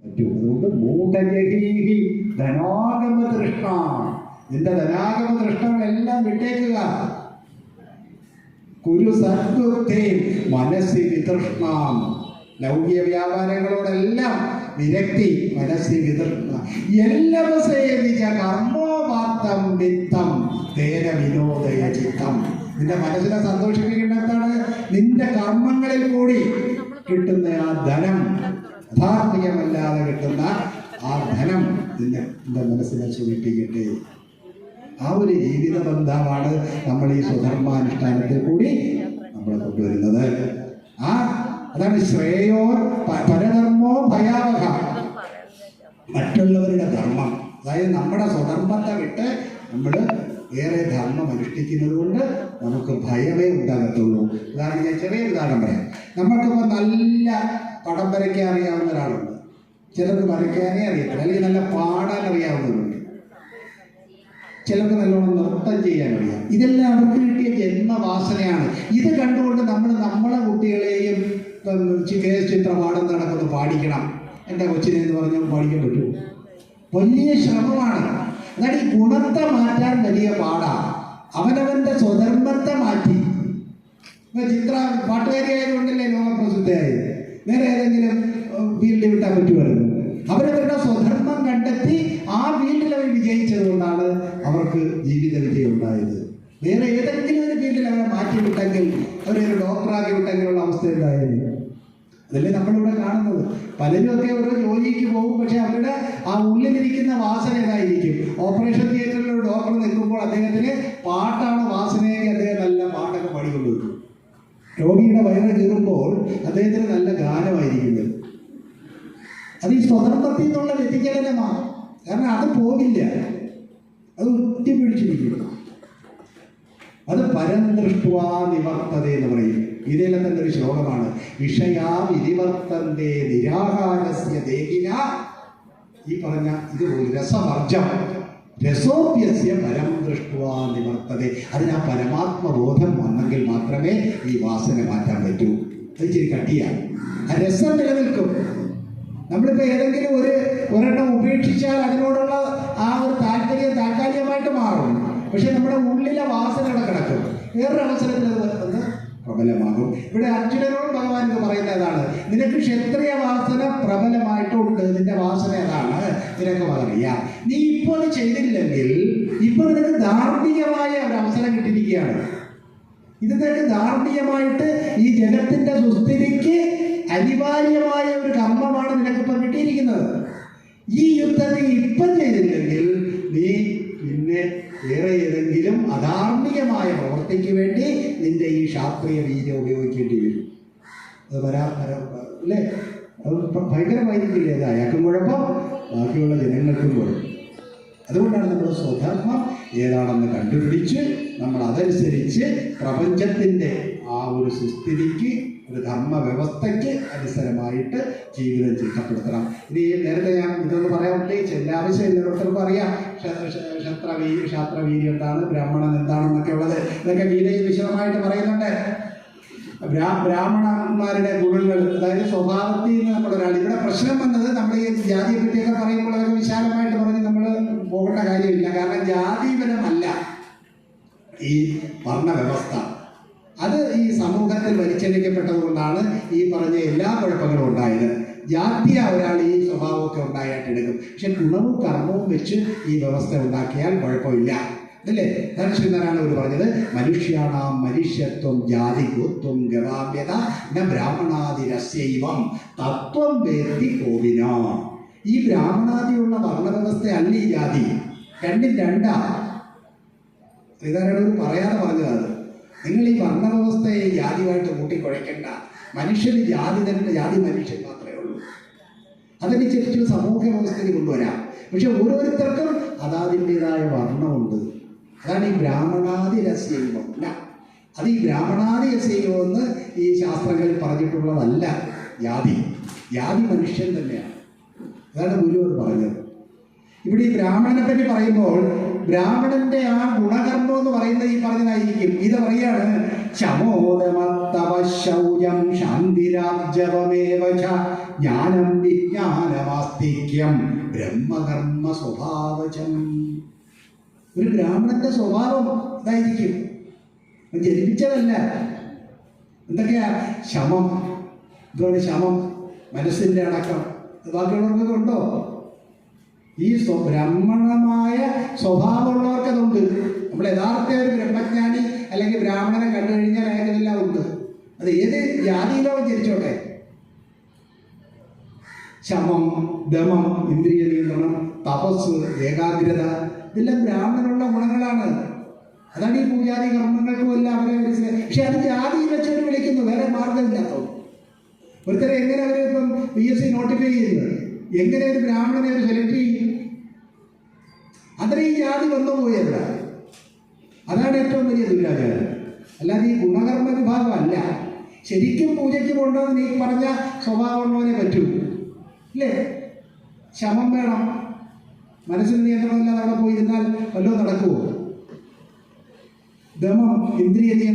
അതുകൊണ്ട് മൂഢജഹീഹി ധനാഗമ തൃഷ്ണ, നിന്റെ ധനാഗമ തൃഷ്ണകളെല്ലാം വിട്ടേക്കുക. കുരു സദ്ബുദ്ധി മനസ്സി വിതൃഷ്ണാം, ലൗകിക വ്യാപാരങ്ങളോടെല്ലാം വിരക്തി, മനസ്സി വിതൃഷ്ണ. എല്ലവസേവിച്ച കർമ്മോപാത്തം വിത്തം തേന വിനോദയ ചിത്തം. നിന്റെ മനസ്സിനെ സന്തോഷിപ്പിക്കേണ്ടതാണ് നിന്റെ കർമ്മങ്ങളിൽ കൂടി കിട്ടുന്ന ആ ധനം, യഥാർത്ഥികമല്ലാതെ കിട്ടുന്ന ആ ധനം നിന്റെ മനസ്സിനെ സുഖിപ്പിക്കട്ടെ. ആ ഒരു ജീവിത ബന്ധമാണ് നമ്മൾ ഈ സ്വധർമാനുഷ്ഠാനത്തിൽ കൂടി നമ്മൾ കൊണ്ടുവരുന്നത്. അതാണ് ശ്രേയോ പരധർമ്മോ ഭയാവഹ. മറ്റുള്ളവരുടെ ധർമ്മം, അതായത് നമ്മുടെ സ്വധർമ്മത്തെ വിട്ട് നമ്മൾ ഏറെ ധർമ്മം അനുഷ്ഠിക്കുന്നത് കൊണ്ട് നമുക്ക് ഭയമേ ഉണ്ടാകത്തുള്ളൂ. ഉദാഹരണം ഞാൻ ചെറിയൊരു ഉദാഹരണം പറയാം. നമ്മൾക്കിപ്പോൾ നല്ല പടം വരയ്ക്കാൻ അറിയാവുന്ന ഒരാളുണ്ട്, ചിലർക്ക് വരയ്ക്കാനേ അറിയത്തില്ല, അല്ലെങ്കിൽ നല്ല പാടാൻ അറിയാവുന്നവരുണ്ട്, ചിലർക്ക് നല്ലോണം നൃത്തം ചെയ്യാൻ അറിയാം. ഇതെല്ലാം അവർക്ക് കിട്ടിയ ജന്മവാസനയാണ്. ഇത് കണ്ടുകൊണ്ട് നമ്മളെ കുട്ടികളെയും ചിത്ര പാടും നടക്കുന്നു പാടിക്കണം, എൻ്റെ കൊച്ചിനെ എന്ന് പറഞ്ഞാൽ പാടിക്കാൻ പറ്റുമോ? വലിയ ശ്രമമാണ്. അതാണ് ഈ ഗുണത്തെ മാറ്റാൻ വലിയ പാടാണ്. അവനവൻ്റെ സ്വധർമ്മത്തെ മാറ്റി. ചിത്ര പാട്ടുകാരിയായതുകൊണ്ടല്ലേ ലോകപ്രസിദ്ധയായത്. വേറെ ഏതെങ്കിലും ഫീൽഡ് വിട്ടാൻ പറ്റുമായിരുന്നു. അവരവരുടെ സ്വധർമ്മം കണ്ടെത്തി ആ ഫീൽഡിൽ അവർ വിജയിച്ചത് കൊണ്ടാണ് അവർക്ക് ജീവിത വിജയം ഉണ്ടായത്. വേറെ ഏതെങ്കിലും ഒരു ഫീൽഡിൽ അവരെ മാറ്റി വിട്ടെങ്കിൽ, അവരൊരു ഡോക്ടറാക്കി വിട്ടെങ്കിലുള്ള അവസ്ഥ ഉണ്ടായിരുന്നു. അതല്ലേ നമ്മളിവിടെ കാണുന്നത്. പലരുമൊക്കെ ഓരോ ജോലിക്ക് പോകും, പക്ഷെ അവരുടെ ആ ഉള്ളിലിരിക്കുന്ന വാസന ഏതായിരിക്കും? ഓപ്പറേഷൻ തിയേറ്ററിൽ ഒരു ഡോക്ടർ നിൽക്കുമ്പോൾ അദ്ദേഹത്തിന് പാട്ടാണ് വാസനയെങ്കിൽ അദ്ദേഹം നല്ല പാട്ടൊക്കെ പാടിക്കൊണ്ടിരിക്കും. രോഗിയുടെ വയറ് കീറുമ്പോൾ അദ്ദേഹത്തിന് നല്ല ഗാനമായിരിക്കുന്നത്. അത് ഈ സ്വതന്ത്രത്തിൽ നിന്നുള്ള വ്യതിചലനമാണ്. കാരണം അത് പോകില്ല, അത് ഒറ്റപിടിച്ചിരിക്കും. അത് പരംദൃഷ്ട്വാ നിവർത്തത എന്ന് പറയും. ഗീതയിലെ തന്നെ ഒരു ശ്ലോകമാണ്, വിഷയാ വിനിവർത്തന്റെ നിരാഹാരസ്യ ദേഹിന. ഈ പറഞ്ഞ ഇതുപോലെ രസവർജം രസോപ്യസ്യ പരം ദൃഷ്ട്വാ നിവർത്തത. അതിന് ആ പരമാത്മബോധം വന്നെങ്കിൽ മാത്രമേ ഈ വാസന മാറ്റാൻ പറ്റൂ. അത് ഇച്ചിരി കട്ടിയാണ്. ആ രസം നിലനിൽക്കും. നമ്മളിപ്പോൾ ഏതെങ്കിലും ഒരെണ്ണം ഉപേക്ഷിച്ചാൽ അതിനോടുള്ള ആ ഒരു താൽക്കാലികമായിട്ട് മാറും. പക്ഷെ നമ്മുടെ ഉള്ളിലെ വാസനയുടെ കിടക്കും. വേറൊരു അവസരത്തിൽ അത് പ്രബലമാകും. ഇവിടെ അർജുനനോട് ഭഗവാൻ എന്ന് പറയുന്നതാണ്, നിനക്ക് ക്ഷത്രിയ വാസന പ്രബലമായിട്ടുണ്ട്, നിന്റെ വാസന ഏതാണ് നിനക്ക് അറിയാം. നീ ഇപ്പോൾ അത് ചെയ്തില്ലെങ്കിൽ ഇപ്പോൾ നിനക്ക് ധാർമ്മികമായ ഒരു അവസരം കിട്ടിയിരിക്കുകയാണ്. ഇത് നിനക്ക് ധാർമ്മികമായിട്ട് ഈ ജഗത്തിന്റെ സുസ്ഥിതിക്ക് അനിവാര്യമായ ഒരു കർമ്മമാണ് നിനക്കിപ്പോൾ കിട്ടിയിരിക്കുന്നത്. ഈ യുദ്ധം നീ ഇപ്പം ചെയ്തില്ലെങ്കിൽ നീ പിന്നെ വേറെ ഏതെങ്കിലും അധാർമികമായ പ്രവൃത്തിക്ക് വേണ്ടി നിന്റെ ഈ ശാസ്ത്രീയ വീര്യം ഉപയോഗിക്കേണ്ടി വരും. അത് അല്ലേ? അത് ഭയങ്കരമായിരിക്കില്ലേ? അത് അയാൾക്കും കുഴപ്പം, ബാക്കിയുള്ള ജനങ്ങൾക്കും കുഴപ്പം. അതുകൊണ്ടാണ് നമ്മൾ സ്വധർമ്മം ഏതാണെന്ന് കണ്ടുപിടിച്ച് നമ്മൾ അതനുസരിച്ച് പ്രപഞ്ചത്തിൻ്റെ ആ ഒരു സുസ്ഥിതിക്ക്, ഒരു ധർമ്മ വ്യവസ്ഥയ്ക്ക് അനുസരമായിട്ട് ജീവിതം ചിട്ടപ്പെടുത്തണം. ഇനി നേരത്തെ ഞാൻ ഇതൊന്ന് പറയാൻ ഉദ്ദേശിച്ചു, എല്ലാ ആവശ്യമില്ല, ഓരോരുത്തർക്കും അറിയാം ശാസ്ത്രവീര്യം എന്താണ്, ബ്രാഹ്മണൻ എന്താണെന്നൊക്കെ ഉള്ളത്. ഇതൊക്കെ ഗീതയിൽ വിശദമായിട്ട് പറയുന്നുണ്ട്. ബ്രാഹ്മണന്മാരുടെ ഗുണങ്ങൾ, അതായത് സ്വഭാവത്തിൽ നിന്ന് നമ്മളൊരാൾ. ഇവിടെ പ്രശ്നം വന്നത് നമ്മൾ ഈ ജാതിയെ പറ്റിയൊക്കെ പറയുമ്പോൾ അതൊക്കെ വിശാലമായിട്ട് പറഞ്ഞ് നമ്മൾ പോകേണ്ട കാര്യമില്ല. കാരണം ജാതിപരമല്ല ഈ വർണ്ണവ്യവസ്ഥ. അത് ഈ സമൂഹത്തിൽ വലിച്ചെടുക്കപ്പെട്ടത് കൊണ്ടാണ് ഈ പറഞ്ഞ എല്ലാ കുഴപ്പങ്ങളും ഉണ്ടായത്. ജാതിയ ഒരാൾ ഈ സ്വഭാവമൊക്കെ ഉണ്ടായിട്ട് എടുക്കും. പക്ഷെ ഗുണവും കർമ്മവും വെച്ച് ഈ വ്യവസ്ഥ ഉണ്ടാക്കിയാൽ കുഴപ്പമില്ല, അല്ലേ? അതാണ് ശ്രീനാരായണ ഗുരു പറഞ്ഞത്, മനുഷ്യാണാം മനുഷ്യത്വം ജാതി ഗോത്വം ഗവാമ്യത ന ബ്രാഹ്മണാദിരസ്യൈവം തത്വം വേത്തി കോവിന. ഈ ബ്രാഹ്മണാദിയുള്ള വർണ്ണവ്യവസ്ഥ അല്ല ഈ ജാതി, രണ്ടും രണ്ടാ. ശ്രീനാരായണ ഗുരു പറയാതെ പറഞ്ഞതാണ്, നിങ്ങൾ ഈ വർണ്ണവ്യവസ്ഥയെ ജാതിയുമായിട്ട് കൂട്ടിക്കുഴയ്ക്കണ്ട. മനുഷ്യന് ജാതി തന്നെ, ജാതി മനുഷ്യൻ മാത്രമേ ഉള്ളൂ. അതനുസരിച്ച് സമൂഹ വ്യവസ്ഥയിൽ കൊണ്ടുവരാം. പക്ഷെ ഓരോരുത്തർക്കും അതാതിൻ്റെതായ വർണ്ണമുണ്ട്. അതാണ് ഈ ബ്രാഹ്മണാദി രസ്യൈവം. അത് ഈ ബ്രാഹ്മണാദി രസ്യൈവം എന്ന് ഈ ശാസ്ത്രങ്ങളിൽ പറഞ്ഞിട്ടുള്ളതല്ല ജാതി. ജാതി മനുഷ്യൻ തന്നെയാണ്. അതാണ് ഗുരു അത് പറഞ്ഞത്. ഇവിടെ ഈ ബ്രാഹ്മണനെ പറ്റി പറയുമ്പോൾ ബ്രാഹ്മണന്റെ ആ ഗുണകർമ്മം എന്ന് പറയുന്നത് ഈ പറഞ്ഞതായിരിക്കും. ഇത് പറയാണ് ശമോദമത്തവ ശൗചം ശാന്തിരാജവമേവ ച ജ്ഞാനം വിജ്ഞാനമാസ്തിക്യം ബ്രഹ്മകർമ്മ സ്വഭാവചം. ഒരു ബ്രാഹ്മണന്റെ സ്വഭാവം ഇതായിരിക്കും. ജനിപ്പിച്ചതല്ല. എന്തൊക്കെയാ? ശമം. എന്താണ് ശമം? മനസ്സിന്റെ അടക്കം. ബാക്കിയുള്ളവർക്കൊക്കെ ഉണ്ടോ? ഈ ബ്രാഹ്മണമായ സ്വഭാവമുള്ളവർക്ക് അതുണ്ട്. നമ്മൾ യഥാർത്ഥ ഒരു ബ്രഹ്മജ്ഞാനി അല്ലെങ്കിൽ ബ്രാഹ്മണനെ കണ്ടു കഴിഞ്ഞാൽ അയാൾക്കെല്ലാം ഉണ്ട്. അത് ഏത് ജാതിയിലോ ജനിച്ചോട്ടെ. ശമം, ദമം, ഇന്ദ്രിയ നിയന്ത്രണം, തപസ്, ഏകാഗ്രത, ഇതെല്ലാം ബ്രാഹ്മണനുള്ള ഗുണങ്ങളാണ്. അതാണ് ഈ പൂജാതി കർമ്മങ്ങൾക്കും എല്ലാം അവരെ പക്ഷെ അത് ജാതിയിൽ വെച്ചവർ വിളിക്കുന്നു. വേറെ മാർഗമില്ലാത്തത്. ഒരുത്തരെ എങ്ങനെ അവർ ഇപ്പം PSC നോട്ടിഫൈ ചെയ്യുന്നത്? എങ്ങനെ ഒരു ബ്രാഹ്മണനെ അവർ സെലക്ട് ചെയ്യും? അത്രയും ജാതി വന്നുപോയല്ല. അതാണ് ഏറ്റവും വലിയ ദുരാചാരം. അല്ലാതെ ഈ ഗുണകർമ്മ വിഭാഗമല്ല. ശരിക്കും പൂജയ്ക്ക് കൊണ്ടുവന്ന് നീ പറഞ്ഞ സ്വഭാവമുള്ളവനെ പറ്റൂ, ഇല്ലേ? ശമം വേണം. മനസ്സിന് നിയന്ത്രണമില്ലാതെ അവിടെ പോയിരുന്നാൽ വല്ലതും നടക്കുമോ? ദമം, ഇന്ദ്രിയ നിയന്ത്രണം.